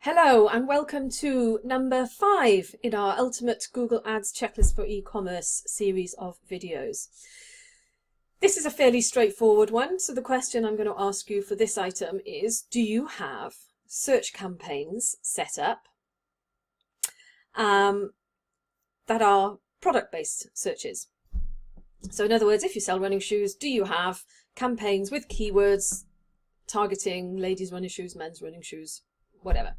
Hello and welcome to number 5 in our Ultimate Google Ads Checklist for E-commerce series of videos. This is a fairly straightforward one, so the question I'm going to ask you for this item is, do you have search campaigns set up that are product-based searches? So in other words, if you sell running shoes, do you have campaigns with keywords targeting ladies' running shoes, men's running shoes, whatever?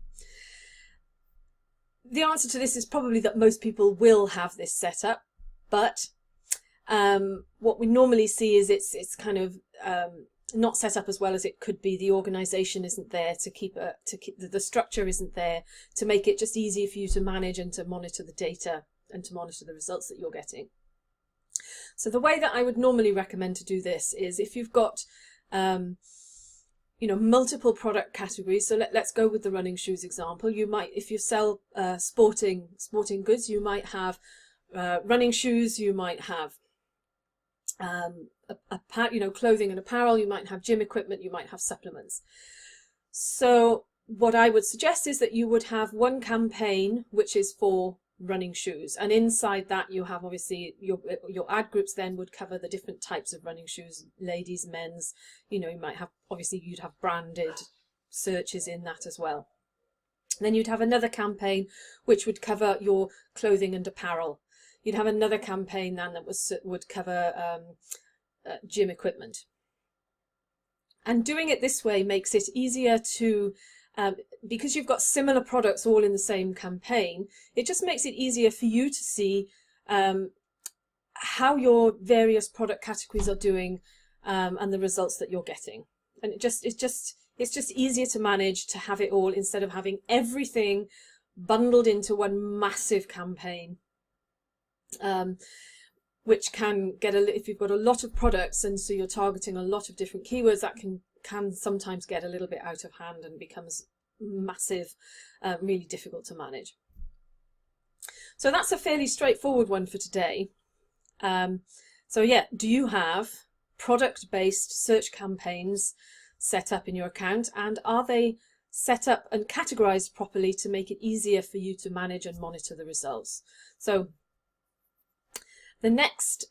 The answer to this is probably that most people will have this set up, but what we normally see is it's kind of not set up as well as it could be. The organization isn't there to keep the structure isn't there to make it just easy for you to manage and to monitor the data and to monitor the results that you're getting. So the way that I would normally recommend to do this is if you've got multiple product categories. So let's go with the running shoes example. You might, if you sell sporting goods, you might have running shoes. You might have clothing and apparel. You might have gym equipment. You might have supplements. So what I would suggest is that you would have one campaign which is for running shoes, and inside that you have obviously your ad groups then would cover the different types of running shoes, ladies, men's. You might have, obviously you'd have branded searches in that as well. Then you'd have another campaign which would cover your clothing and apparel. You'd have another campaign then that would cover gym equipment. And doing it this way makes it easier to because you've got similar products all in the same campaign, it just makes it easier for you to see how your various product categories are doing and the results that you're getting. And it's just easier to manage, to have it all instead of having everything bundled into one massive campaign, which can get if you've got a lot of products and so you're targeting a lot of different keywords, that can sometimes get a little bit out of hand and becomes massive, really difficult to manage. So that's a fairly straightforward one for today. So yeah, do you have product-based search campaigns set up in your account, and are they set up and categorized properly to make it easier for you to manage and monitor the results? So the next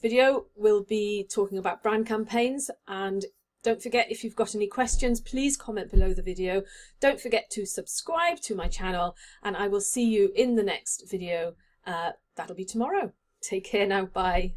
video will be talking about brand campaigns, and don't forget, if you've got any questions, please comment below the video. Don't forget to subscribe to my channel, and I will see you in the next video. That'll be tomorrow. Take care now. Bye.